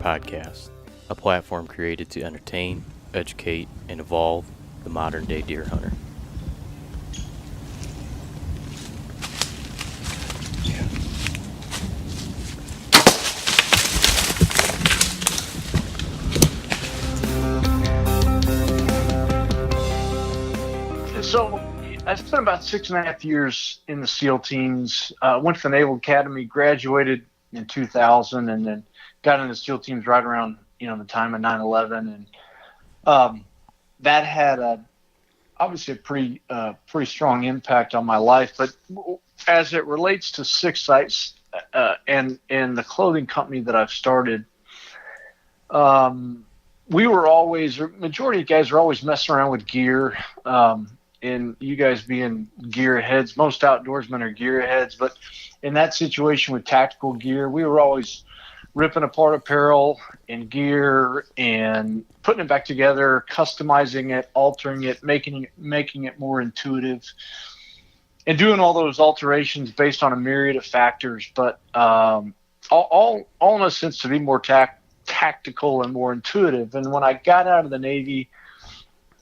Podcast, a platform created to entertain, educate, and evolve the modern-day deer hunter. So I spent about 6.5 years in the SEAL teams, went to the Naval Academy, graduated in 2000, and then got into SEAL teams right around, the time of 9/11. And that had obviously a pretty strong impact on my life. But as it relates to SixSite and the clothing company that I've started, we were always, majority of guys are always messing around with gear. And you guys being gearheads, most outdoorsmen are gearheads. But in that situation with tactical gear, we were always ripping apart apparel and gear and putting it back together, customizing it, altering it, making it more intuitive, and doing all those alterations based on a myriad of factors. But all in a sense to be more tactical and more intuitive. And when I got out of the Navy,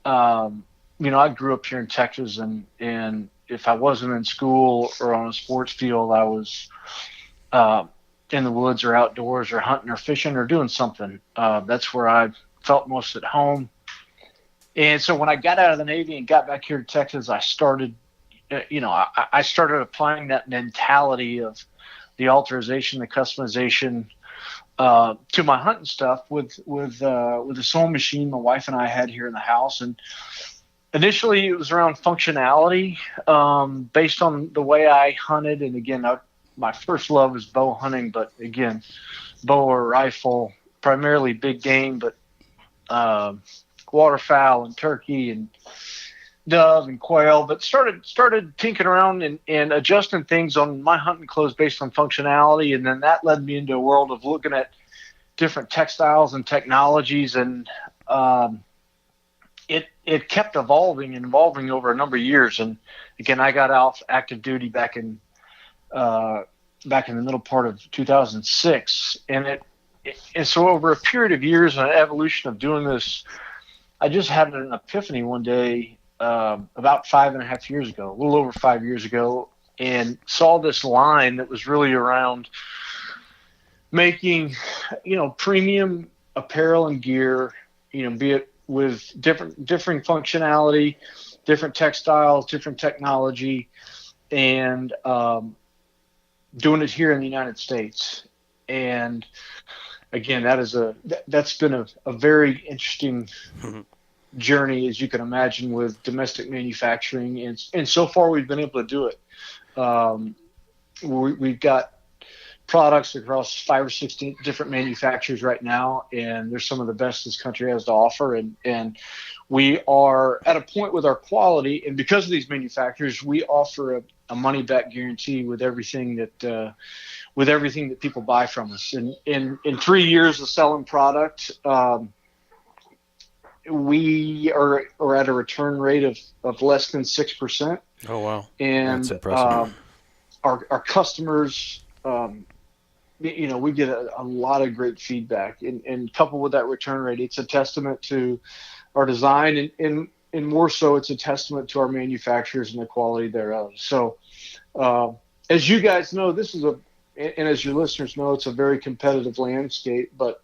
I grew up here in Texas, and if I wasn't in school or on a sports field, I was in the woods or outdoors or hunting or fishing or doing something. That's where I felt most at home. And so when I got out of the Navy and got back here to Texas, I started, I started applying that mentality of the alteration, the customization to my hunting stuff with the sewing machine my wife and I had here in the house. And initially it was around functionality, based on the way I hunted. And again, my first love is bow hunting, but again, bow or rifle, primarily big game, but waterfowl and turkey and dove and quail. But started tinkering around and adjusting things on my hunting clothes based on functionality, and then that led me into a world of looking at different textiles and technologies, and it kept evolving over a number of years. And again, I got off active duty back in the middle part of 2006, and so over a period of years and an evolution of doing this, I just had an epiphany one day, about 5.5 years ago, a little over 5 years ago, and saw this line that was really around making, premium apparel and gear, be it with differing functionality, different textiles, different technology, and doing it here in the United States. And again, that's been a very interesting journey, as you can imagine, with domestic manufacturing. And so far we've been able to do it. We've got products across 5 or 6 different manufacturers right now, and they're some of the best this country has to offer. And we are at a point with our quality, and because of these manufacturers, we offer a money-back guarantee with everything that people buy from us. And in 3 years of selling product, we are at a return rate of less than 6%. Oh wow! And that's impressive. Our customers, we get a lot of great feedback, and coupled with that return rate, it's a testament to our design, and more so, it's a testament to our manufacturers and the quality thereof. So, as you guys know, and as your listeners know, it's a very competitive landscape, but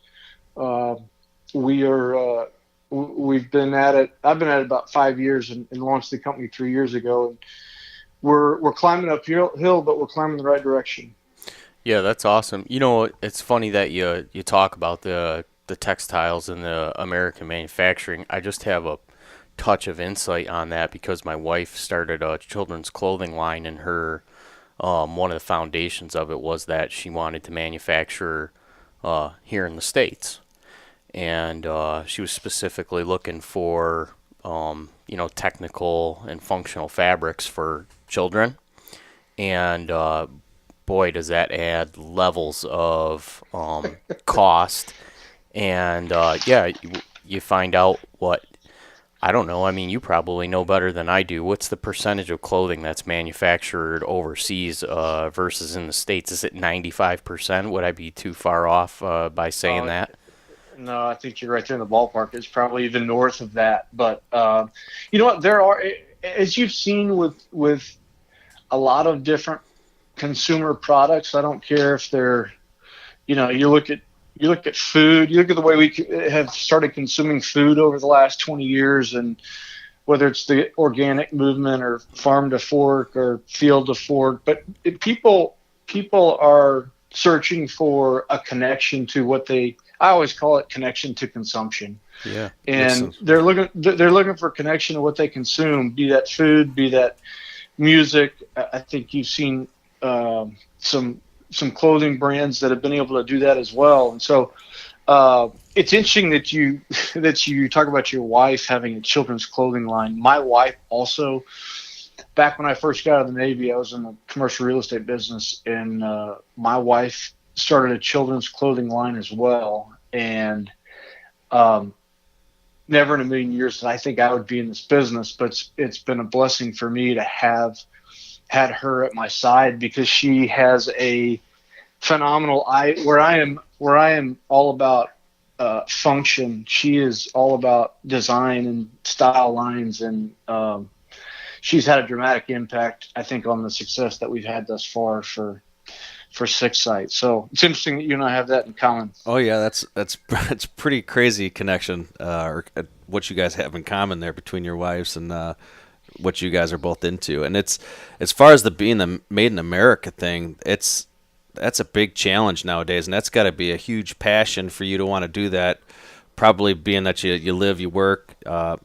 we've been at it. I've been at it about 5 years and launched the company 3 years ago, and we're climbing uphill, but we're climbing the right direction. Yeah, that's awesome. It's funny that you talk about the textiles and the American manufacturing. I just have a touch of insight on that because my wife started a children's clothing line, and her one of the foundations of it was that she wanted to manufacture here in the States. And she was specifically looking for, technical and functional fabrics for children. And boy, does that add levels of cost. And yeah, you find out what, I don't know. I mean, you probably know better than I do. What's the percentage of clothing that's manufactured overseas versus in the States? Is it 95%? Would I be too far off by saying Uh, that? no, I think you're right there in the ballpark. It's probably even north of that. But you know what? There are, as you've seen with a lot of different consumer products. I don't care if they're, you look at food. You look at the way we have started consuming food over the last 20 years, and whether it's the organic movement or farm to fork or field to fork, but people are searching for a connection to what they. I always call it connection to consumption, Yeah, makes and sense. they're looking for connection to what they consume, be that food, be that music. I think you've seen some clothing brands that have been able to do that as well, and so it's interesting that you that you talk about your wife having a children's clothing line. My wife also, back when I first got out of the Navy, I was in the commercial real estate business, and my wife started a children's clothing line as well. And um, never in a million years did I think I would be in this business, but it's been a blessing for me to have had her at my side because she has a phenomenal eye. Where I am all about function. She is all about design and style lines, and she's had a dramatic impact, I think, on the success that we've had thus far for SixSite. So it's interesting that you and I have that in common. Oh yeah, that's that's pretty crazy connection, or what you guys have in common there between your wives and what you guys are both into. And it's as far as the being the made in America thing, that's a big challenge nowadays, and that's got to be a huge passion for you to want to do that. Probably being that you live, you work,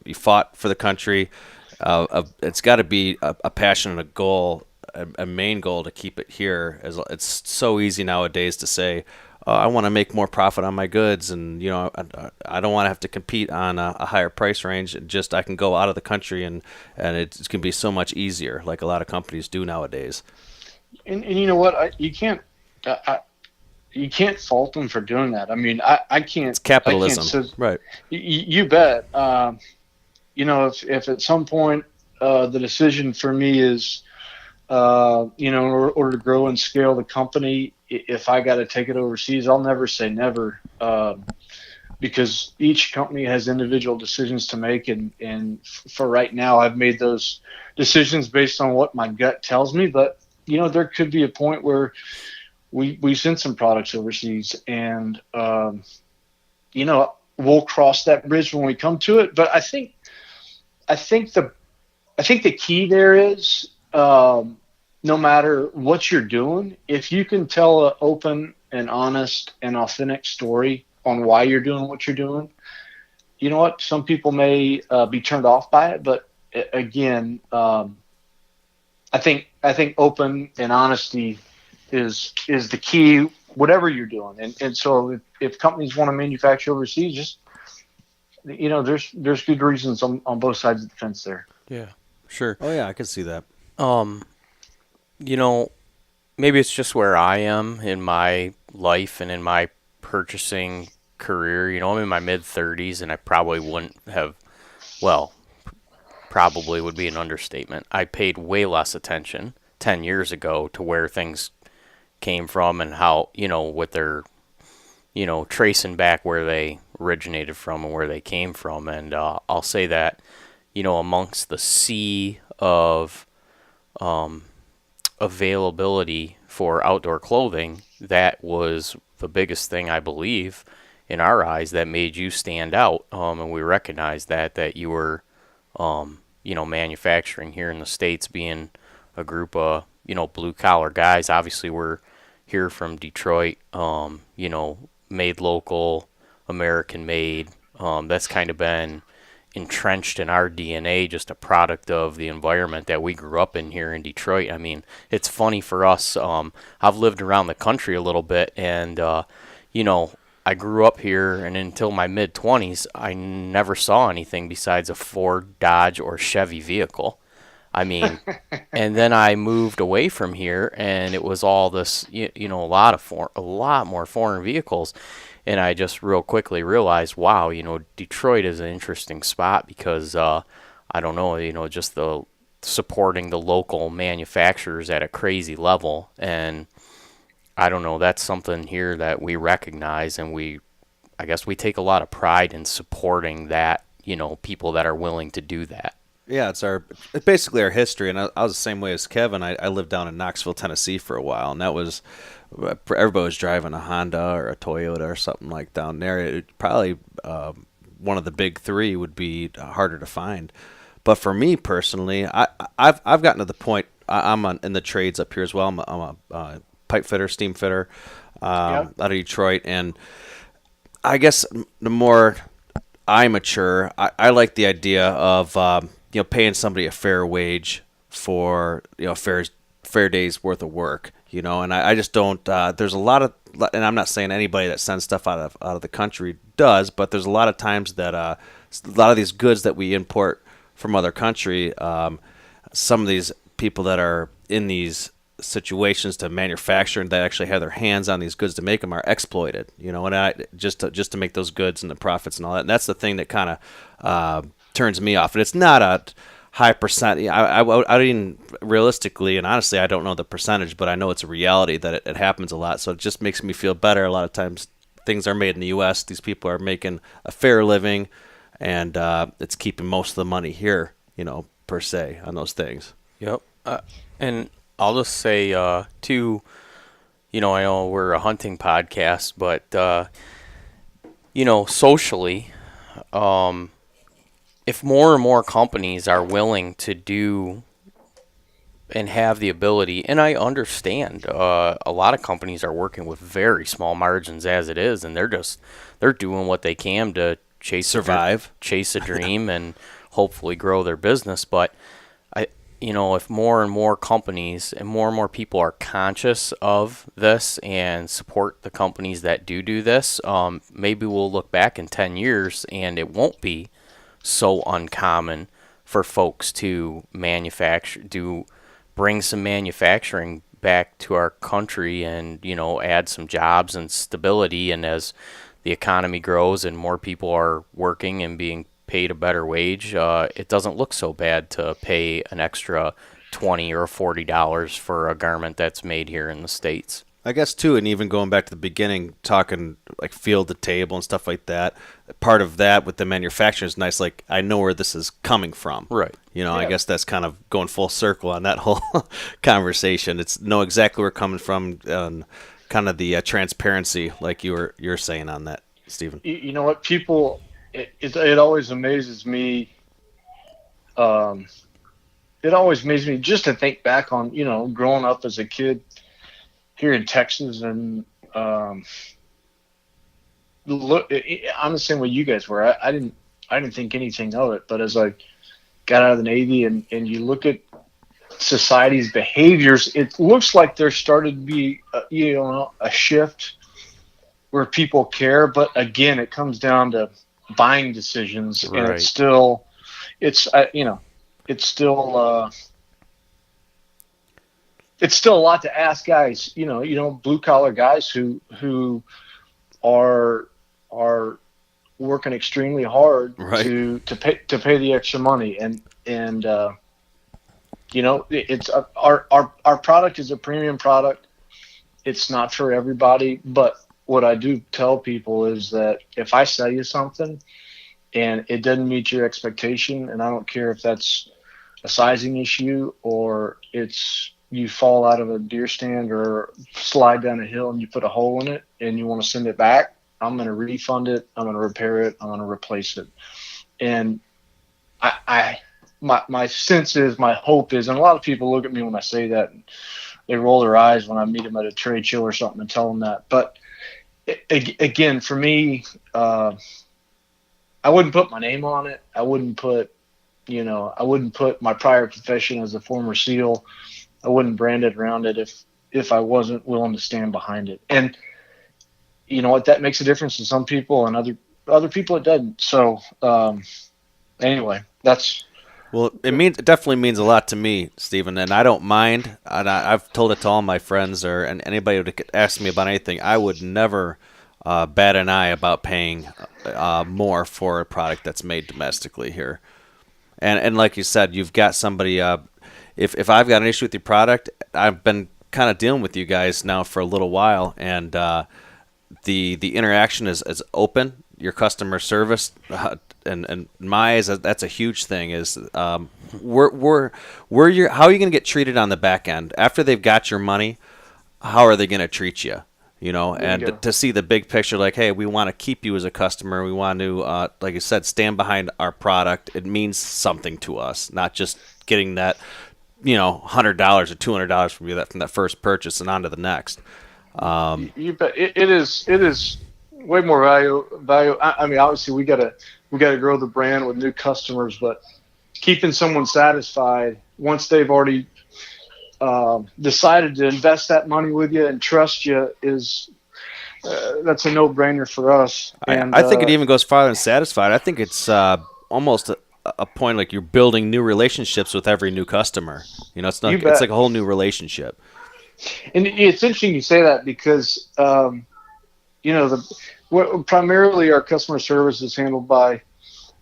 you fought for the country. It's got to be a passion and a goal, a main goal to keep it here. As it's so easy nowadays to say, I want to make more profit on my goods, and I don't want to have to compete on a higher price range. Just I can go out of the country, and it can be so much easier, like a lot of companies do nowadays. And you know what? You can't fault them for doing that. I mean, I can't. It's I can't. capitalism, So, right? you bet. If at some point the decision for me is, in order to grow and scale the company, if I got to take it overseas, I'll never say never, because each company has individual decisions to make, and for right now, I've made those decisions based on what my gut tells me. But there could be a point where we send some products overseas, and we'll cross that bridge when we come to it. But I think the key there is, no matter what you're doing, if you can tell an open and honest and authentic story on why you're doing what you're doing, you know what? Some people may be turned off by it, but again, I think open and honesty is the key, whatever you're doing. And so if companies want to manufacture overseas, just there's good reasons on both sides of the fence there. Yeah, sure. Oh yeah, I can see that. Um, you know, maybe it's just where I am in my life and in my purchasing career. I'm in my mid 30s, and I probably wouldn't have, well, probably would be an understatement. I paid way less attention 10 years ago to where things came from and how, what they're, tracing back where they originated from and where they came from. And I'll say that, amongst the sea of availability for outdoor clothing, that was the biggest thing, I believe, in our eyes that made you stand out. And we recognized that you were, manufacturing here in the States, being a group of, blue collar guys. Obviously, we're here from Detroit, made local, American made. That's kind of been entrenched in our DNA, just a product of the environment that we grew up in here in Detroit. I mean, it's funny for us. I've lived around the country a little bit, and you know, I grew up here, and until my mid 20s, I never saw anything besides a Ford, Dodge, or Chevy vehicle. I mean, and then I moved away from here, and it was all this, a lot more foreign vehicles, and I just real quickly realized, wow, Detroit is an interesting spot because I don't know, just the supporting the local manufacturers at a crazy level, and I don't know, that's something here that we recognize, and I guess we take a lot of pride in supporting that, people that are willing to do that. Yeah, it's basically our history, and I was the same way as Kevin. I lived down in Knoxville, Tennessee for a while, and that was everybody was driving a Honda or a Toyota or something like down there. It probably one of the big three would be harder to find. But for me personally, I've gotten to the point. I'm in the trades up here as well. I'm a pipe fitter, steam fitter, Yep. out of Detroit, and I guess the more I mature, I like the idea of paying somebody a fair wage for fair day's worth of work. And I just don't. There's a lot of, and I'm not saying anybody that sends stuff out of the country does, but there's a lot of times that a lot of these goods that we import from other country, some of these people that are in these situations to manufacture and that actually have their hands on these goods to make them are exploited, and just to make those goods and the profits and all that. And that's the thing that kind of turns me off. And it's not a high percent. I didn't realistically and honestly, I don't know the percentage, but I know it's a reality that it happens a lot. So it just makes me feel better. A lot of times things are made in the U.S. These people are making a fair living, and it's keeping most of the money here, per se, on those things. Yep. And I'll just say, too, I know we're a hunting podcast, but, socially, if more and more companies are willing to do and have the ability, and I understand a lot of companies are working with very small margins as it is, and they're doing what they can to chase a dream, and hopefully grow their business. But if more and more companies and more people are conscious of this and support the companies that do this, maybe we'll look back in 10 years and it won't be so uncommon for folks to bring some manufacturing back to our country and, add some jobs and stability. And as the economy grows and more people are working and being paid a better wage, it doesn't look so bad to pay an extra $20 or $40 for a garment that's made here in the States. I guess too, and even going back to the beginning, talking like field to table and stuff like that. Part of that with the manufacturer is nice. Like I know where this is coming from. Right. I guess that's kind of going full circle on that whole conversation. It's know exactly where we're coming from, kind of the transparency, like you're saying on that, Stephen. You know what? People, it always amazes me. It always amazes me just to think back on, growing up as a kid here in Texas, and look, I'm the same way you guys were. I didn't think anything of it, but as I got out of the Navy and you look at society's behaviors, it looks like there started to be a shift where people care. But again, it comes down to buying decisions, Right. and it's still a lot to ask guys, blue collar guys who are working extremely hard Right. to pay the extra money, and it's our product is a premium product. It's not for everybody, but what I do tell people is that if I sell you something and it doesn't meet your expectation, and I don't care if that's a sizing issue or it's you fall out of a deer stand or slide down a hill and you put a hole in it and you want to send it back, I'm going to refund it. I'm going to repair it. I'm going to replace it. And my sense is, my hope is, and a lot of people look at me when I say that and they roll their eyes when I meet them at a trade show or something and tell them that. But again, for me, I wouldn't put my name on it. I wouldn't put my prior profession as a former SEAL. I wouldn't brand it around it if I wasn't willing to stand behind it. And you know what, that makes a difference to some people, and other people it doesn't. So anyway, that's Well, it definitely means a lot to me, Stephen, and I don't mind. And I've told it to all my friends or and anybody who asks me about anything. I would never bat an eye about paying more for a product that's made domestically here. And like you said, you've got somebody. If I've got an issue with your product, I've been kind of dealing with you guys now for a little while, and the interaction is open. Your customer service, and in my eyes, that's a huge thing. Is where you how are you going to get treated on the back end after they've got your money? How are they going to treat you? You know, there you and go. to see the big picture, like, hey, we want to keep you as a customer. We want to, like you said, stand behind our product. It means something to us, not just getting that, $100 or $200 from you from that first purchase and on to the next. You bet. It is way more value. I mean, obviously we gotta grow the brand with new customers, but keeping someone satisfied once they've already decided to invest that money with you and trust you is that's a no-brainer for us. And I think it even goes farther than satisfied. I think it's almost a point like you're building new relationships with every new customer. It's not. you It's bet. like a whole new relationship. And it's interesting you say that because primarily our customer service is handled by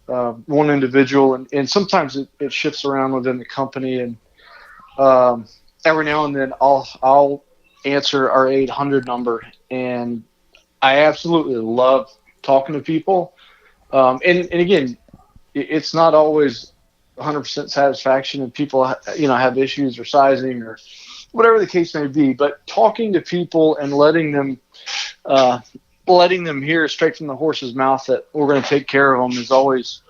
one individual, and sometimes it shifts around within the company. And every now and then I'll answer our 800 number, and I absolutely love talking to people. And again, it's not always 100% satisfaction, and people have issues or sizing or whatever the case may be. But talking to people and letting them hear straight from the horse's mouth that we're going to take care of them is always,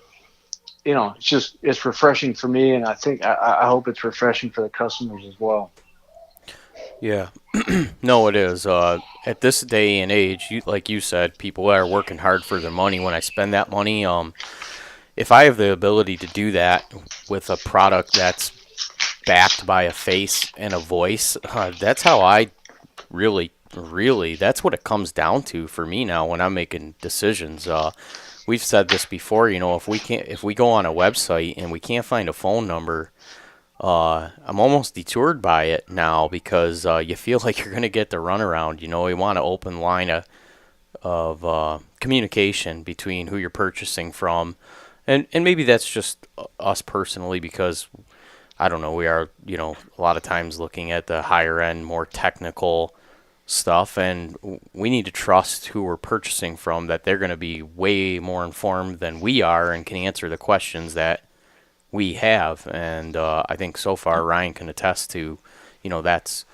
it's refreshing for me, and I hope it's refreshing for the customers as well. Yeah, no, it is. At this day and age, like you said, people are working hard for their money. When I spend that money, if I have the ability to do that with a product that's backed by a face and a voice, that's how I really, that's what it comes down to for me now when I'm making decisions. We've said this before, if we go on a website and we can't find a phone number, I'm almost detoured by it now because you feel like you're going to get the runaround. We want an open line of communication between who you're purchasing from. And maybe that's just us personally because, I don't know, we are, a lot of times looking at the higher end, more technical stuff, and we need to trust who we're purchasing from, that they're going to be way more informed than we are and can answer the questions that we have. And I think so far Ryan can attest to, that's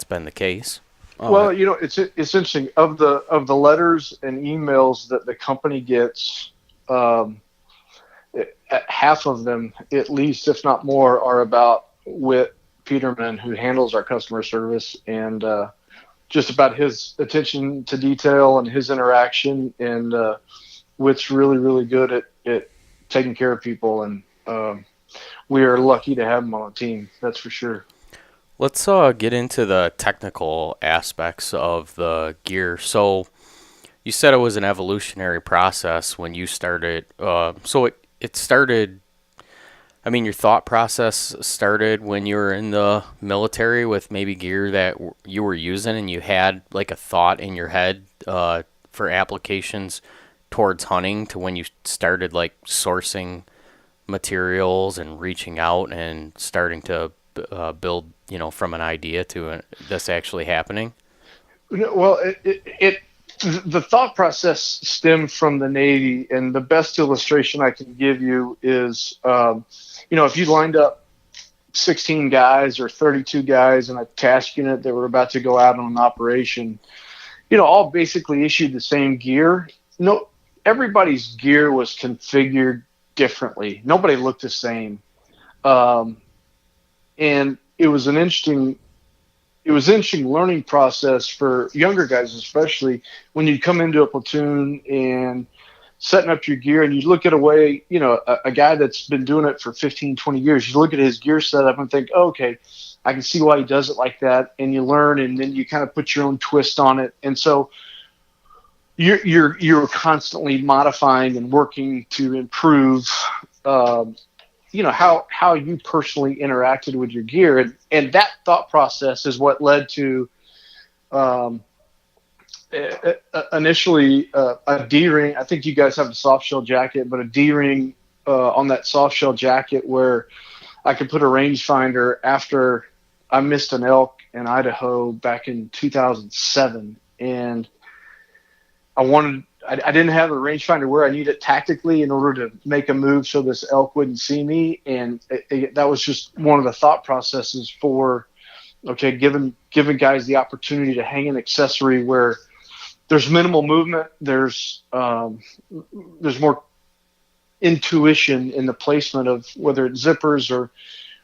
been the case. Well, it's interesting of the letters and emails that the company gets. Half of them, at least, if not more, are about Whit Peterman, who handles our customer service, and just about his attention to detail and his interaction. And Whit's really, really good at taking care of people, and we are lucky to have him on the team. That's for sure. Let's get into the technical aspects of the gear. So you said it was an evolutionary process when you started. So it started, your thought process started when you were in the military with maybe gear that you were using, and you had like a thought in your head for applications towards hunting, to when you started like sourcing materials and reaching out and starting to build, from an idea to this actually happening? Well, the thought process stemmed from the Navy, and the best illustration I can give you is, if you lined up 16 guys or 32 guys in a task unit that were about to go out on an operation, all basically issued the same gear. No, everybody's gear was configured differently. Nobody looked the same, and it was an interesting learning process for younger guys, especially when you come into a platoon and setting up your gear, and you look at a guy that's been doing it for 15, 20 years, you look at his gear setup and think, oh, okay, I can see why he does it like that. And you learn, and then you kind of put your own twist on it. And so you're constantly modifying and working to improve, how you personally interacted with your gear, and that thought process is what led to um, initially a D ring. I think you guys have a soft shell jacket, but a D ring on that soft shell jacket where I could put a rangefinder after I missed an elk in Idaho back in 2007, and I didn't have a rangefinder where I needed it tactically in order to make a move so this elk wouldn't see me, and that was just one of the thought processes for, okay, giving guys the opportunity to hang an accessory where there's minimal movement, there's more intuition in the placement of whether it's zippers or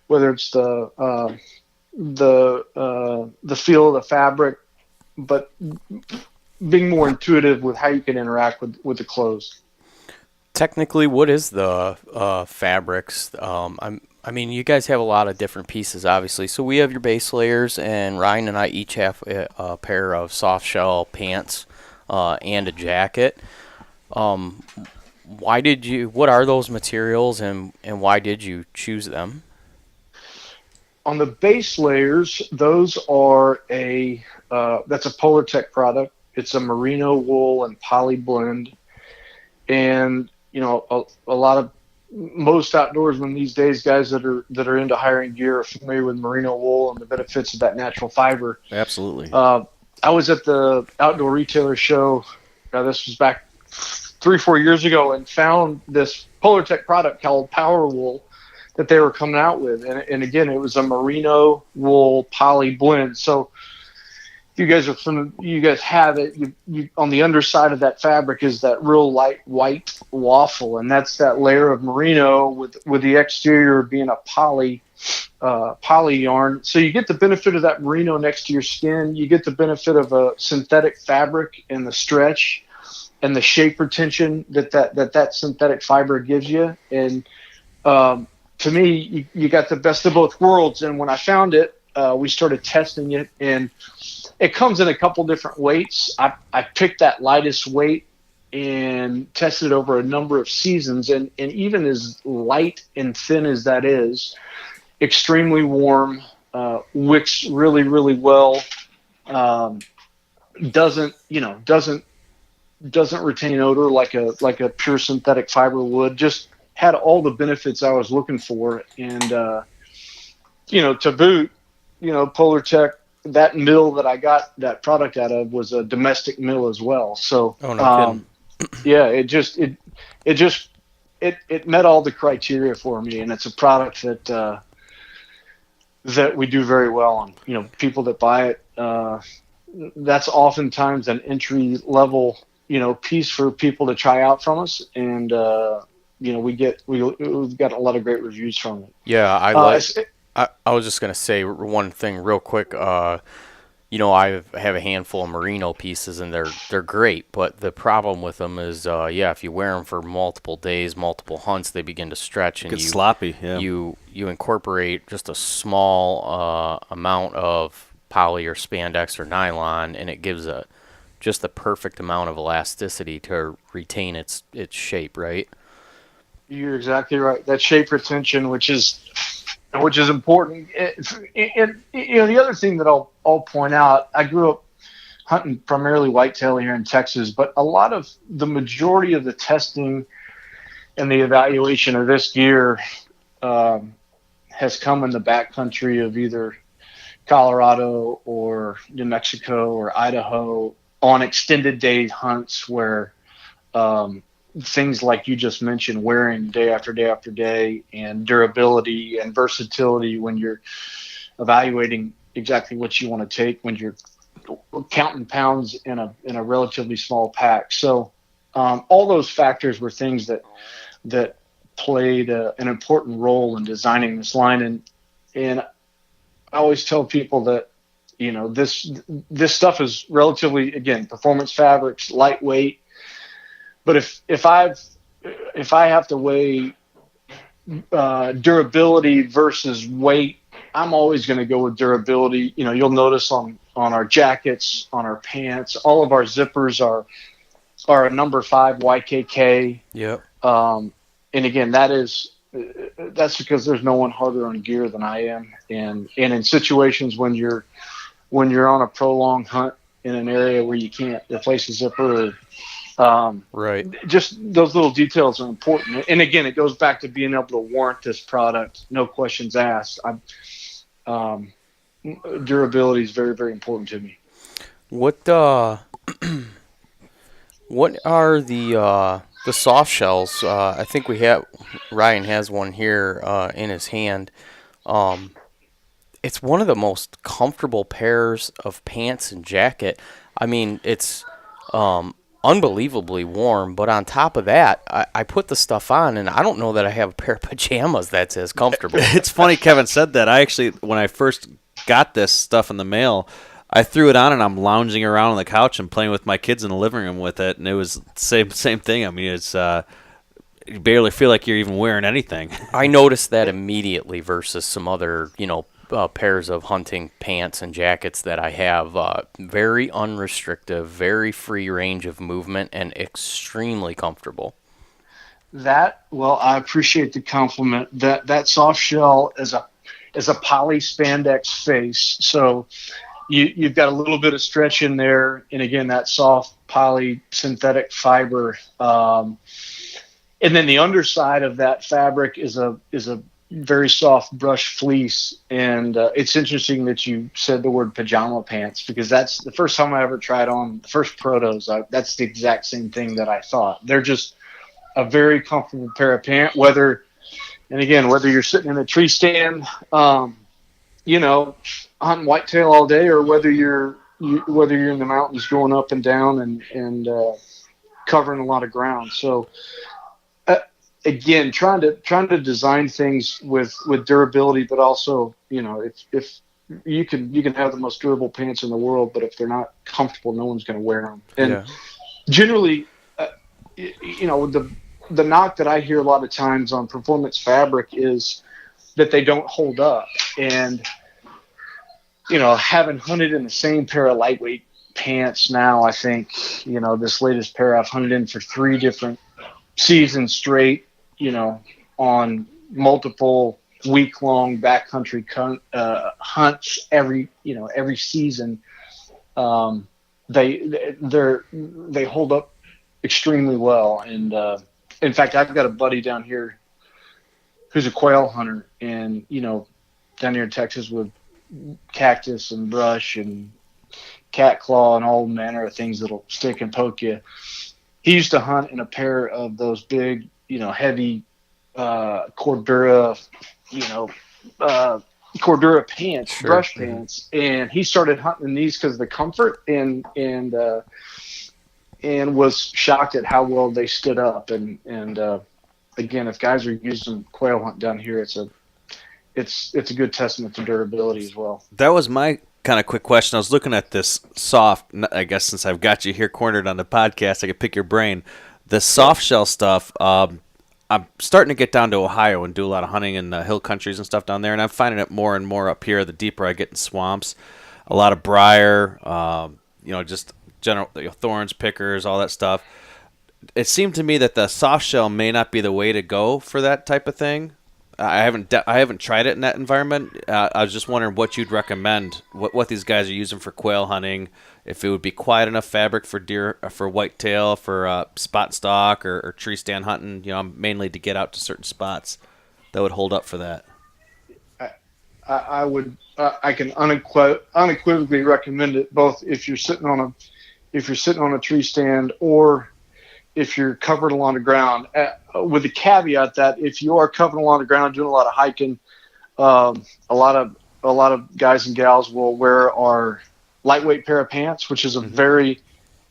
whether it's the feel of the fabric, but being more intuitive with how you can interact with the clothes. Technically, what is the fabrics? I mean, you guys have a lot of different pieces, obviously. So we have your base layers, and Ryan and I each have a pair of soft shell pants and a jacket. What are those materials, and why did you choose them? On the base layers, those are that's a Polartec product. It's a merino wool and poly blend, and a lot of most outdoorsmen these days, guys that are into hiring gear, are familiar with merino wool and the benefits of that natural fiber. Absolutely. I was at the outdoor retailer show. This was back 3-4 years ago, and found this Polartec product called Power Wool that they were coming out with, and again, it was a merino wool poly blend. So you guys have it. You on the underside of that fabric is that real light white waffle, and that's that layer of merino with the exterior being a poly yarn. So you get the benefit of that merino next to your skin. You get the benefit of a synthetic fabric and the stretch and the shape retention that synthetic fiber gives you. And to me, you got the best of both worlds. And when I found it, we started testing it, and it comes in a couple different weights. I picked that lightest weight and tested it over a number of seasons. And even as light and thin as that is, extremely warm, wicks really, really well, doesn't retain odor like a pure synthetic fiber would. Just had all the benefits I was looking for. And, to boot, Polartec, that mill that I got that product out of was a domestic mill as well. So, Oh, no kidding. yeah, it met all the criteria for me, and it's a product that we do very well on. People that buy it, that's oftentimes an entry level, piece for people to try out from us, and we've got a lot of great reviews from it. Yeah, I was just gonna say one thing real quick. I have a handful of merino pieces, and they're great. But the problem with them is, if you wear them for multiple days, multiple hunts, they begin to stretch, and Get sloppy. Yeah. you incorporate just a small amount of poly or spandex or nylon, and it gives just the perfect amount of elasticity to retain its shape, right? You're exactly right. That shape retention, which is important. And the other thing that I'll point out, I grew up hunting primarily whitetail here in Texas, but the majority of the testing and the evaluation of this gear has come in the backcountry of either Colorado or New Mexico or Idaho on extended day hunts where things like you just mentioned, wearing day after day after day, and durability and versatility when you're evaluating exactly what you want to take when you're counting pounds in a relatively small pack. So all those factors were things that played an important role in designing this line. And I always tell people that this stuff is relatively, again, performance fabrics, lightweight. But if I have to weigh durability versus weight, I'm always going to go with durability. You'll notice on our jackets, on our pants, all of our zippers are are a number 5 YKK. Yep. And again, that's because there's no one harder on gear than I am. And in situations when you're on a prolonged hunt in an area where you can't replace a zipper, Right. just those little details are important. And again, it goes back to being able to warrant this product, no questions asked. Durability is very, very important to me. What what are the soft shells? I think Ryan has one here in his hand. Um, it's one of the most comfortable pairs of pants and jacket. I mean, it's unbelievably warm, but on top of that, I put the stuff on, and I don't know that I have a pair of pajamas that's as comfortable. It's funny Kevin said that. I actually, when I first got this stuff in the mail, I threw it on and I'm lounging around on the couch and playing with my kids in the living room with it, and it was the same thing. I mean, it's you barely feel like you're even wearing anything. I noticed that immediately versus some other, pairs of hunting pants and jackets that I have. Very unrestricted, very free range of movement, and extremely comfortable. Well, I appreciate the compliment. That soft shell is a poly spandex face, so you've got a little bit of stretch in there, and again, that soft poly synthetic fiber. And then the underside of that fabric is a very soft brush fleece. And it's interesting that you said the word pajama pants, because that's the first time I ever tried on the first protos. That's the exact same thing that I thought. They're just a very comfortable pair of pants, whether you're sitting in a tree stand, hunting whitetail all day, or whether you're in the mountains going up and down and covering a lot of ground. So again, trying to design things with durability, but also, if you can have the most durable pants in the world, but if they're not comfortable, no one's going to wear them. And generally, the knock that I hear a lot of times on performance fabric is that they don't hold up. And having hunted in the same pair of lightweight pants now, I think this latest pair I've hunted in for 3 different seasons straight, on multiple week-long backcountry hunts every season. They hold up extremely well. And in fact, I've got a buddy down here who's a quail hunter, and down here in Texas with cactus and brush and cat claw and all manner of things that'll stick and poke you. He used to hunt in a pair of those big, heavy Cordura, Cordura pants, Sure. brush pants, and he started hunting in these because of the comfort, and was shocked at how well they stood up. And again, if guys are using quail hunt down here, it's a good testament to durability as well. That was my kind of quick question. I was looking at this soft, I guess since I've got you here cornered on the podcast, I could pick your brain. The soft shell stuff, I'm starting to get down to Ohio and do a lot of hunting in the hill countries and stuff down there, and I'm finding it more and more up here the deeper I get in swamps. A lot of briar, just general thorns, pickers, all that stuff. It seemed to me that the soft shell may not be the way to go for that type of thing. I haven't tried it in that environment. I was just wondering what you'd recommend, what these guys are using for quail hunting, if it would be quiet enough fabric for deer, for whitetail, for spot stock or tree stand hunting, mainly to get out to certain spots that would hold up for that. I can unequivocally recommend it, both if you're sitting on a tree stand or if you're covered along the ground, with the caveat that if you are covered along the ground doing a lot of hiking, a lot of guys and gals will wear our lightweight pair of pants, which is a very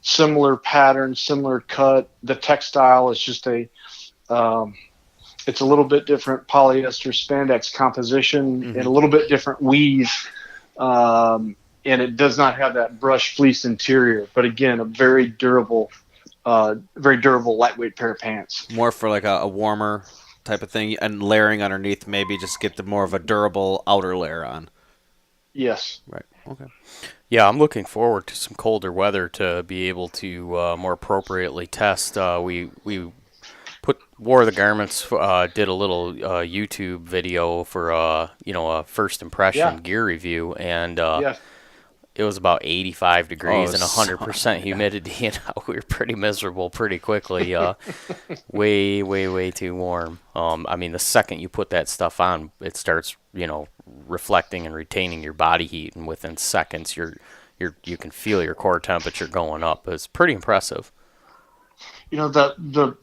similar pattern, similar cut. The textile is just it's a little bit different polyester spandex composition and a little bit different weave. And it does not have that brush fleece interior, but again, a very durable lightweight pair of pants. More for like a warmer type of thing, and layering underneath, maybe just get the more of a durable outer layer on. Yes. Right. Okay. Yeah, I'm looking forward to some colder weather to be able to more appropriately test. We put wore the garments. Did a little YouTube video for a first impression Yeah, gear review, and yeah. it was about 85 Oh, degrees and so, 100% yeah. humidity, and we were pretty miserable pretty quickly. Way, way, way too warm. I mean, the second you put that stuff on, it starts, reflecting and retaining your body heat, and within seconds, you can feel your core temperature going up. It's pretty impressive. You know, the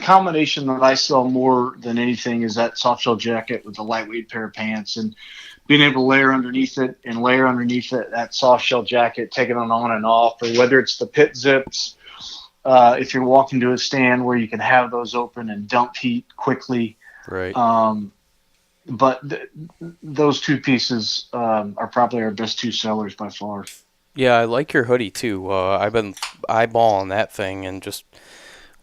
combination that I sell more than anything is that soft shell jacket with a lightweight pair of pants, and being able to layer underneath it and layer underneath it that soft shell jacket, taking it on and off, or whether it's the pit zips. If you're walking to a stand where you can have those open and dump heat quickly. Right. But those two pieces are probably our best two sellers by far. Yeah, I like your hoodie too. I've been eyeballing that thing and just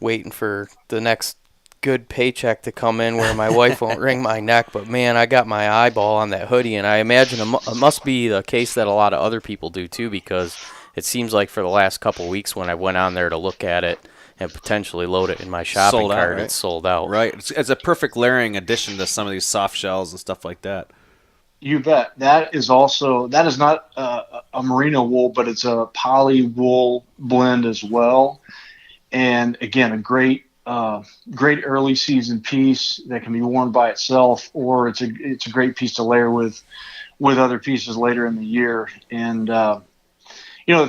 waiting for the next good paycheck to come in where my wife won't wring my neck. But man, I got my eyeball on that hoodie, and I imagine it must be the case that a lot of other people do too, because it seems like for the last couple weeks when I went on there to look at it and potentially load it in my shopping Sold out, cart, right? it's sold out. Right. It's a perfect layering addition to some of these soft shells and stuff like that. You bet. That is not a merino wool, but it's a poly wool blend as well. And again, a great early season piece that can be worn by itself, or it's a great piece to layer with other pieces later in the year. And you know,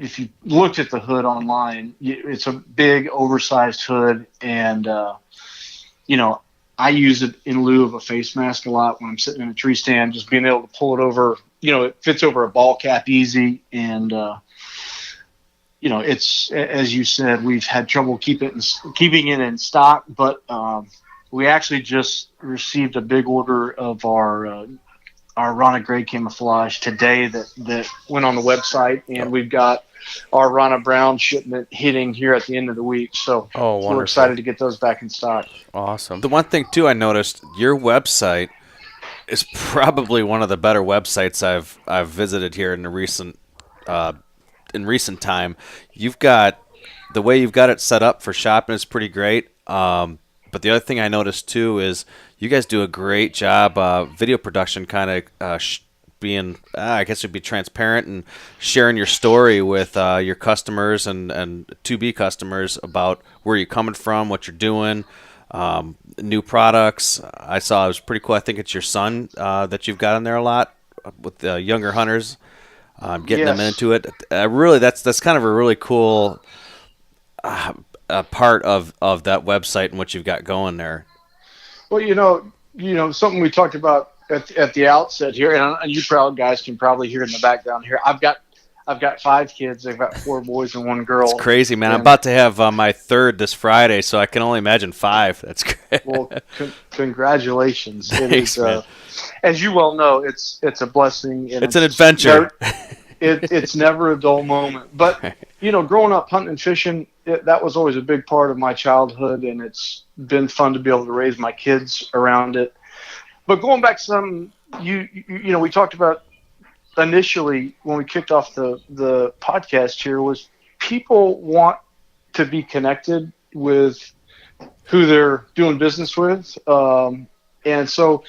if you looked at the hood online, it's a big oversized hood, and you know, I use it in lieu of a face mask a lot when I'm sitting in a tree stand, just being able to pull it over. It fits over a ball cap easy, and it's, as you said, we've had trouble keeping it in stock, but we actually just received a big order of our Rana Gray camouflage today that went on the website, and we've got our Rana Brown shipment hitting here at the end of the week. So Oh, we're wonderful. excited to get those back in stock. Awesome. The one thing too I noticed, your website is probably one of the better websites I've visited here in the recent time. You've got the way you've got it set up for shopping is pretty great. But the other thing I noticed too is you guys do a great job video production, kind of being, I guess it'd be transparent and sharing your story with your customers and to-be customers about where you're coming from, what you're doing, new products. I saw it was pretty cool. I think it's your son that you've got in there a lot with the younger hunters, getting them Yes. into it. Really, that's kind of a really cool part of that website and what you've got going there. Well, something we talked about at the outset here, and you proud guys can probably hear in the background here. I've got 5 kids. I've got 4 boys and 1 girl. It's crazy, man. I'm And, about to have my third this Friday, so I can only imagine 5. That's great. well, congratulations! Thanks, man. As you well know, it's a blessing. And It's an adventure. It's never a dull moment. But growing up hunting and fishing, that was always a big part of my childhood, and it's been fun to be able to raise my kids around it. But going back to something we talked about initially when we kicked off the podcast here, was people want to be connected with who they're doing business with, and so.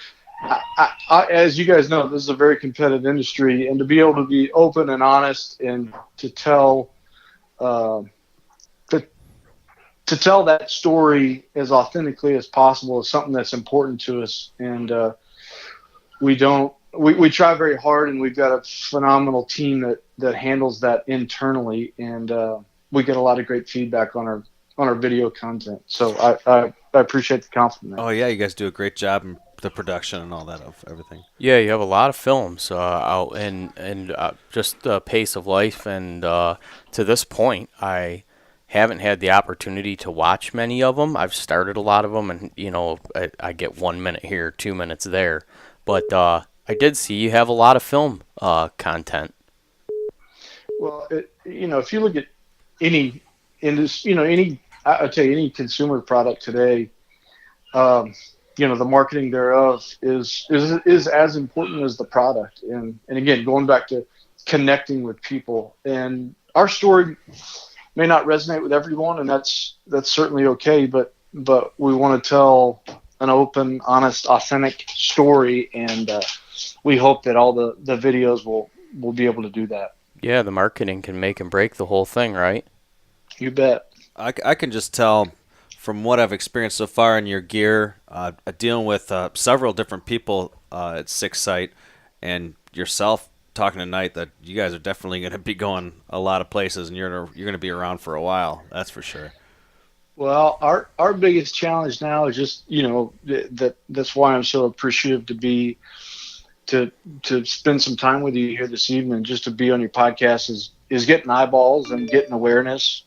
As you guys know, this is a very competitive industry, and to be able to be open and honest and to tell to tell that story as authentically as possible is something that's important to us. And we try very hard, and we've got a phenomenal team that handles that internally, and we get a lot of great feedback on our video content. So I appreciate the compliment. Oh yeah, you guys do a great job in the production and all that of everything. Yeah, you have a lot of films out, and just the pace of life. And to this point, I haven't had the opportunity to watch many of them. I've started a lot of them, and I get 1 minute here, 2 minutes there. But I did see you have a lot of film content. Well, if you look at any industry, I'll tell you, any consumer product today, the marketing thereof is as important as the product. And again, going back to connecting with people, and our story may not resonate with everyone, and that's certainly okay. But we want to tell an open, honest, authentic story, and we hope that all the videos will be able to do that. Yeah, the marketing can make and break the whole thing, right? You bet. I can just tell from what I've experienced so far in your gear, dealing with several different people at SixSite and yourself talking tonight, that you guys are definitely going to be going a lot of places, and you're going to be around for a while. That's for sure. Well, our biggest challenge now is just that's why I'm so appreciative to spend some time with you here this evening, just to be on your podcast, is getting eyeballs and getting awareness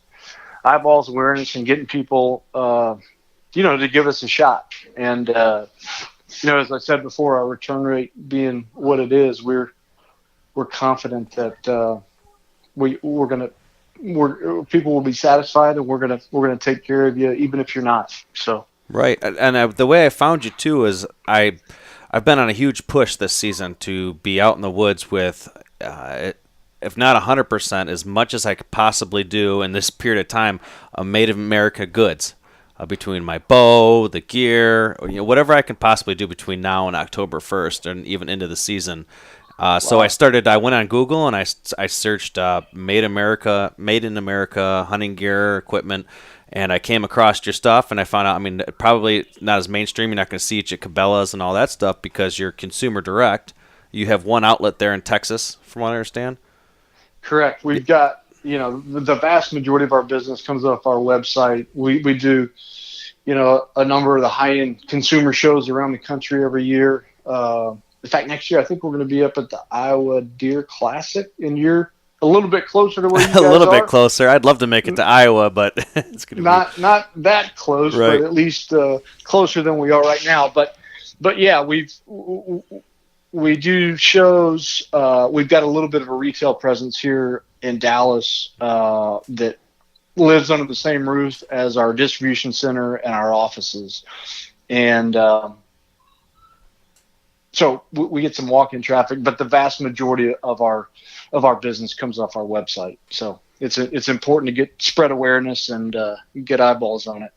and getting people to give us a shot. And as I said before, our return rate being what it is, we're confident that people will be satisfied, and we're gonna take care of you even if you're not. So Right, and the way I found you too is I've been on a huge push this season to be out in the woods with, if not 100%, as much as I could possibly do in this period of time, Made in America goods, between my bow, the gear, or, whatever I can possibly do between now and October 1st, and even into the season. So I went on Google and I searched Made in America hunting gear equipment, and I came across your stuff, and I found out, I mean, probably not as mainstream. You're not going to see it at Cabela's and all that stuff because you're consumer direct. You have one outlet there in Texas, from what I understand. correct. We've got the vast majority of our business comes off our website. We do a number of the high-end consumer shows around the country every year. In fact, next year I think we're going to be up at the Iowa Deer Classic, and you're a little bit closer to where you guys A little are. bit closer. I'd love to make it to Iowa, but it's going to be Not that close, right. but at least closer than we are right now. But yeah, we do shows. We've got a little bit of a retail presence here in Dallas that lives under the same roof as our distribution center and our offices, and so we get some walk-in traffic. But the vast majority of our business comes off our website. So it's important to get spread awareness and get eyeballs on it.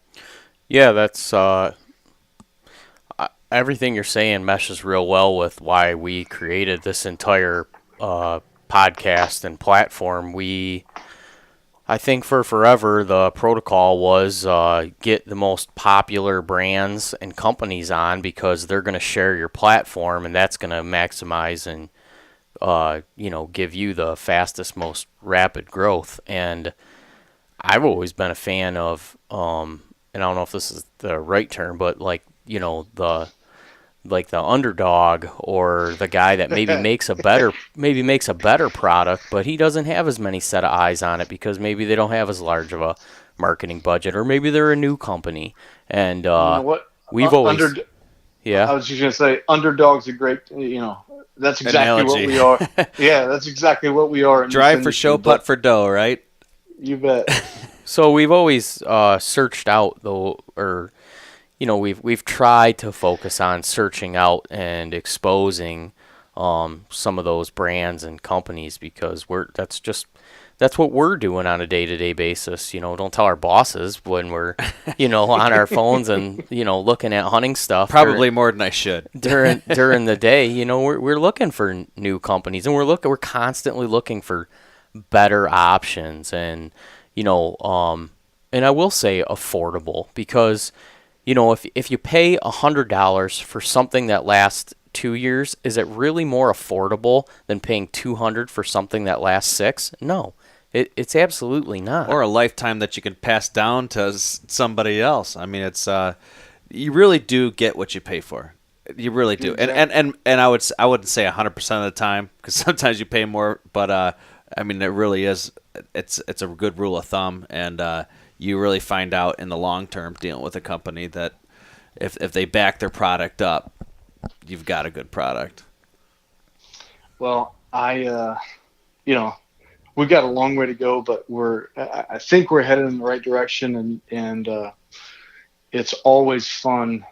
Yeah, that's everything you're saying meshes real well with why we created this entire podcast and platform. I think for forever the protocol was get the most popular brands and companies on because they're going to share your platform, and that's going to maximize and give you the fastest, most rapid growth. And I've always been a fan of, and I don't know if this is the right term, but the underdog, or the guy that maybe makes a better product, but he doesn't have as many set of eyes on it because maybe they don't have as large of a marketing budget, or maybe they're a new company. And You know what? we've always, I yeah, was just going to say, underdog's a great, that's exactly Analogy. what we are. Yeah, that's exactly what we are. In drive this for show, industry, putt for dough, right? You bet. So we've always searched out though, or we've tried to focus on searching out and exposing some of those brands and companies because that's what we're doing on a day-to-day basis. Don't tell our bosses when we're on our phones and looking at hunting stuff. Probably more than I should. during the day. We're looking for new companies, and we're constantly looking for better options, and and I will say affordable, because if you pay $100 for something that lasts 2 years, is it really more affordable than paying $200 for something that lasts 6? No, it's absolutely not. Or a lifetime that you can pass down to somebody else. I mean, it's you really do get what you pay for. You really do. Exactly. And I wouldn't say 100% of the time, because sometimes you pay more, but I mean, it really is. It's a good rule of thumb, and you really find out in the long term dealing with a company that if they back their product up, you've got a good product. Well, we've got a long way to go, but I think we're headed in the right direction, and it's always fun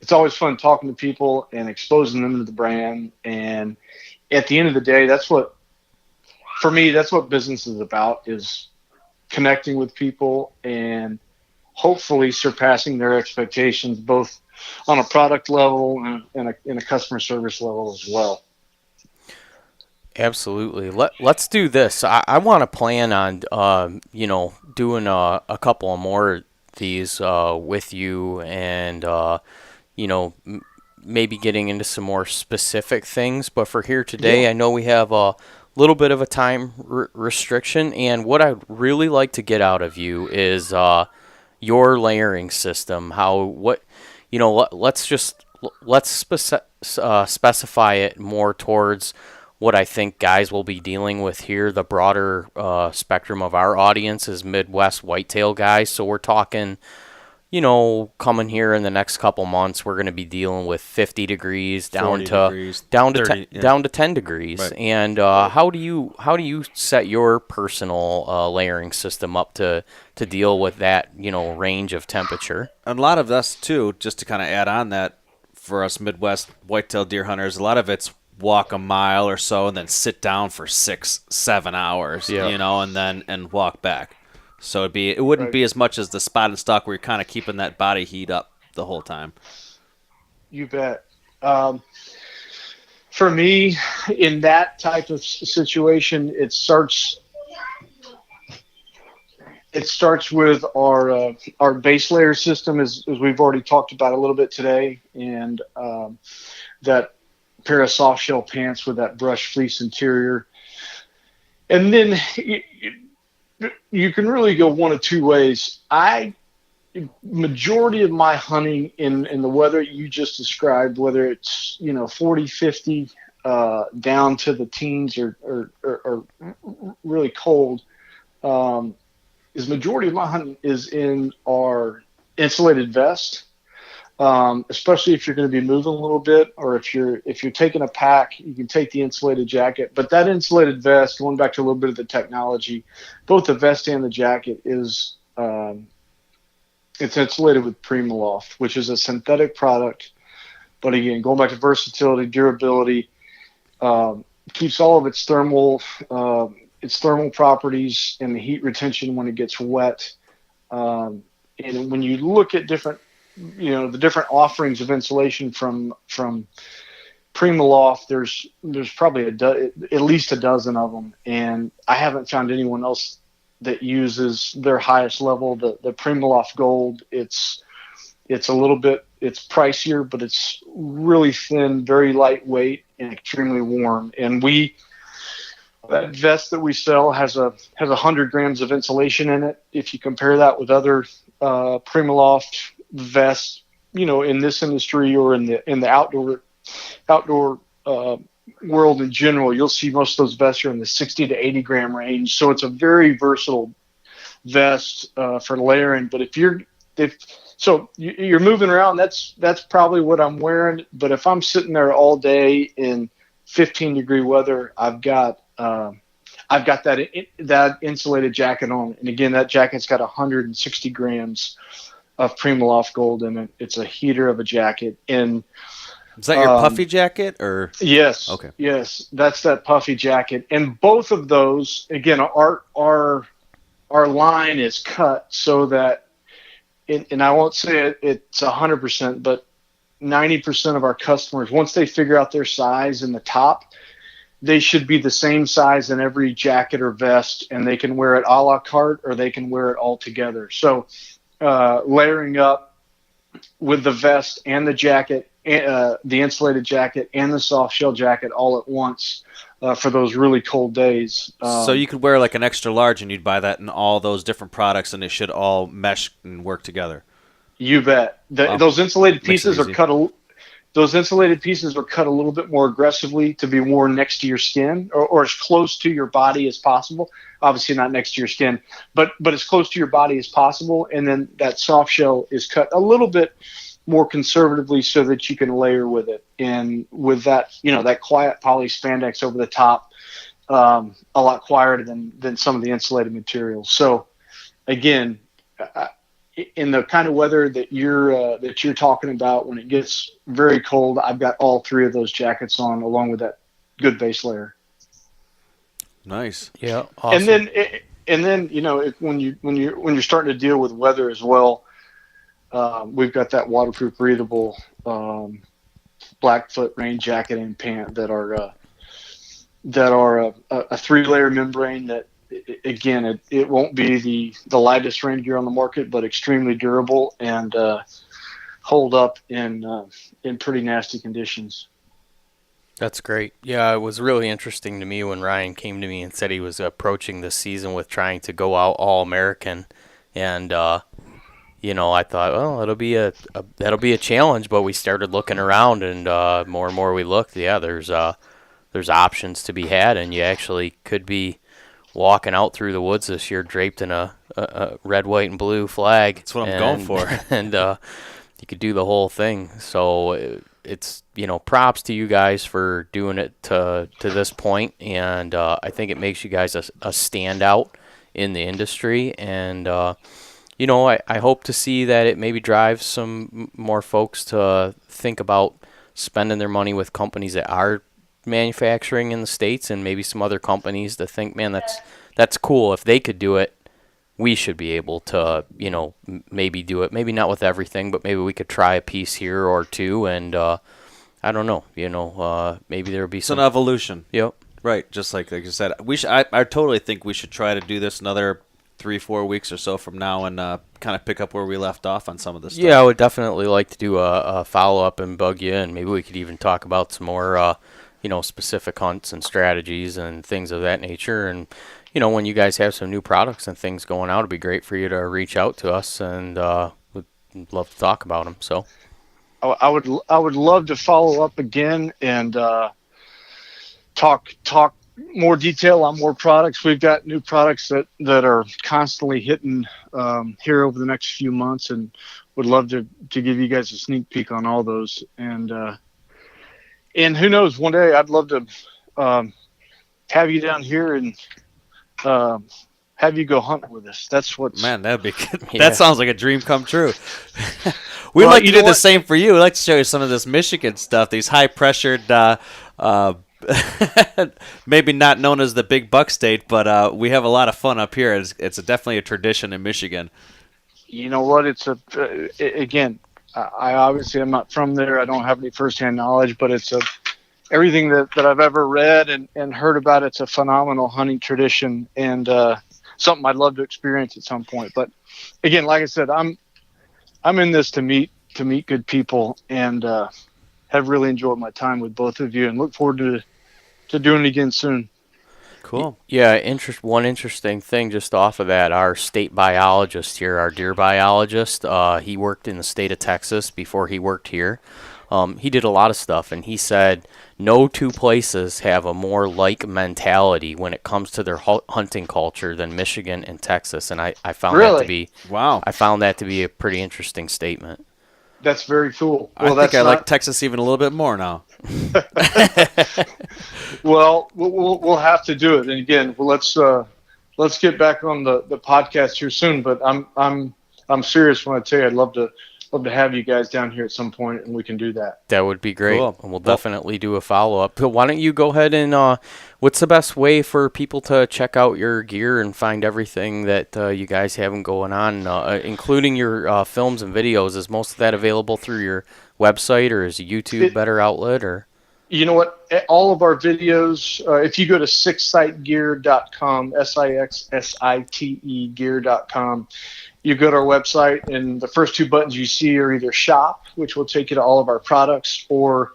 it's always fun talking to people and exposing them to the brand. And at the end of the day, for me, that's what business is about, is connecting with people and hopefully surpassing their expectations, both on a product level and a customer service level as well. Absolutely. Let's do this. I want to plan on doing a couple of more of these with you, and maybe getting into some more specific things. But for here Yeah. today, I know we have a little bit of a time restriction, and what I'd really like to get out of you is your layering system. Let's specify it more towards what I think guys will be dealing with here. The broader spectrum of our audience is Midwest whitetail guys. So we're talking, coming here in the next couple months, we're going to be dealing with 50 degrees down 40 to degrees, down to 30, yeah. down to 10 degrees. Right. And how do you set your personal layering system up to deal with that range of temperature? A lot of us too, just to kind of add on that, for us Midwest whitetail deer hunters, a lot of it's walk a mile or so and then sit down for 6-7 hours, Yeah. and walk back. So it wouldn't Right. be as much as the spot and stock where you're kind of keeping that body heat up the whole time. You bet. For me, in that type of situation, it starts with our base layer system, as we've already talked about a little bit today, and that pair of soft shell pants with that brush fleece interior. And then you can really go one of two ways. Majority of my hunting in the weather you just described, whether it's 40, 50 down to the teens or really cold, is majority of my hunting is in our insulated vest. Especially if you're going to be moving a little bit, or if you're taking a pack, you can take the insulated jacket. But that insulated vest, going back to a little bit of the technology, both the vest and the jacket is it's insulated with Primaloft, which is a synthetic product. But again, going back to versatility, durability, keeps all of its thermal properties and the heat retention when it gets wet. And when you look at the different offerings of insulation from Primaloft, there's probably at least a dozen of them, and I haven't found anyone else that uses their highest level, the Primaloft Gold. It's pricier, but it's really thin, very lightweight, and extremely warm. And that vest that we sell has 100 grams of insulation in it. If you compare that with other Primaloft vests, in this industry or in the outdoor world in general, you'll see most of those vests are in the 60 to 80 gram range. So it's a very versatile vest for layering. But if you're moving around, that's probably what I'm wearing. But if I'm sitting there all day in 15 degree weather, I've got that insulated jacket on. And again, that jacket's got 160 grams of Primaloft Gold in it. It's a heater of a jacket. And is that your puffy jacket or? Yes. Okay. Yes, that's that puffy jacket. And both of those, again, our line is cut so that, and I won't say it's 100%, but 90% of our customers, once they figure out their size in the top, they should be the same size in every jacket or vest, and they can wear it a la carte or they can wear it all together. So layering up with the vest and the jacket, the insulated jacket and the soft shell jacket all at once for those really cold days. So you could wear like an extra large and you'd buy that in all those different products and they should all mesh and work together. You bet. Those insulated pieces are cut a little bit more aggressively to be worn next to your skin or as close to your body as possible. Obviously not next to your skin, but as close to your body as possible. And then that soft shell is cut a little bit more conservatively so that you can layer with it. And with that, that quiet poly spandex over the top, a lot quieter than some of the insulated materials. So again, in the kind of weather that you're talking about, when it gets very cold, I've got all three of those jackets on, along with that good base layer. Nice. Yeah, awesome. And then when you're starting to deal with weather as well, we've got that waterproof, breathable Blackfoot rain jacket and pant that are a 3-layer membrane that, again, it won't be the lightest rain gear on the market, but extremely durable and hold up in pretty nasty conditions. That's great. Yeah, it was really interesting to me when Ryan came to me and said he was approaching this season with trying to go out all American, and I thought, well, that'll be a challenge. But we started looking around, and more and more we looked. Yeah, there's options to be had, and you actually could be walking out through the woods this year draped in a red, white, and blue flag. That's what I'm going for. And you could do the whole thing. So it's props to you guys for doing it to this point, and I think it makes you guys a standout in the industry, and I hope to see that it maybe drives some more folks to think about spending their money with companies that are manufacturing in the States, and maybe some other companies to think, man, that's cool. If they could do it, we should be able to, maybe do it. Maybe not with everything, but maybe we could try a piece here or two, and I don't know, maybe there'll be some an evolution. Yep. Right, just like you said. I totally think we should try to do this another 3-4 weeks or so from now, and kind of pick up where we left off on some of this stuff. Yeah, I would definitely like to do a follow-up and bug you, and maybe we could even talk about some more, specific hunts and strategies and things of that nature. And, when you guys have some new products and things going out, it'd be great for you to reach out to us, and we'd love to talk about them. So I would love to follow up again and talk more detail on more products. We've got new products that are constantly hitting here over the next few months, and would love to give you guys a sneak peek on all those. And who knows, one day I'd love to have you down here and have you go hunt with us. That's what's... Man, that'd be good. Yeah. That sounds like a dream come true. We'd like to do the same for you. We'd like to show you some of this Michigan stuff, these high-pressured, maybe not known as the big buck state, but we have a lot of fun up here. It's definitely a tradition in Michigan. You know what? It's again, I obviously am not from there. I don't have any firsthand knowledge, but it's everything that I've ever read and heard about. It's a phenomenal hunting tradition, and something I'd love to experience at some point. But again, like I said, I'm in this to meet good people, and have really enjoyed my time with both of you, and look forward to doing it again soon. Cool. Yeah, one interesting thing just off of that, our state biologist here, our deer biologist, he worked in the state of Texas before he worked here. He did a lot of stuff, and he said no two places have a more like mentality when it comes to their hunting culture than Michigan and Texas, and I found that to be wow. I found that to be a pretty interesting statement. That's very cool. Well, I think I like Texas even a little bit more now. Well, we'll have to do it. And again, let's get back on the podcast here soon. But I'm serious when I tell you I'd love to have you guys down here at some point, and we can do that. That would be great. Cool. And we'll definitely do a follow-up. So why don't you go ahead and what's the best way for people to check out your gear and find everything that you guys have going on, including your films and videos? Is most of that available through your website, or is YouTube a better outlet? Or you know what? All of our videos, if you go to SixSiteGear.com, SIXSITE gear.com, you go to our website, and the first two buttons you see are either shop, which will take you to all of our products, or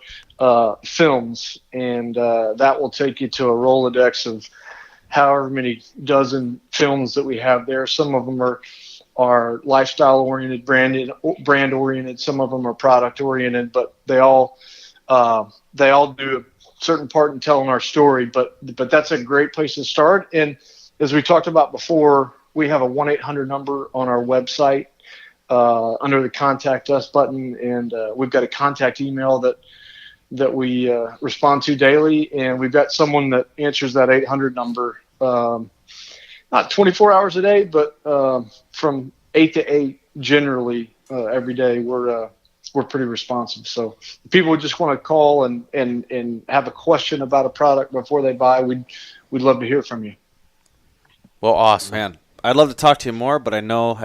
films, and that will take you to a Rolodex of however many dozen films that we have there. Some of them are lifestyle oriented, brand oriented. Some of them are product oriented, but they all do a certain part in telling our story. But that's a great place to start. And as we talked about before, we have a 1-800 number on our website under the Contact Us button, and we've got a contact email that we respond to daily, and we've got someone that answers that 800 number not 24 hours a day, but from 8 to 8 generally every day we're pretty responsive. So if people just want to call and have a question about a product before they buy, we'd love to hear from you. Well, awesome. Man, I'd love to talk to you more, but I know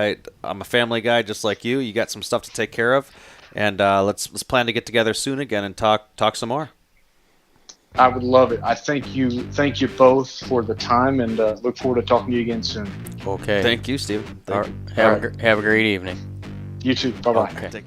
I'm a family guy just like you. You got some stuff to take care of, and let's plan to get together soon again and talk some more. I would love it. I thank you both for the time, and look forward to talking to you again soon. Okay. Thank you, Stephen. Have a great evening. You too. Bye bye. Okay.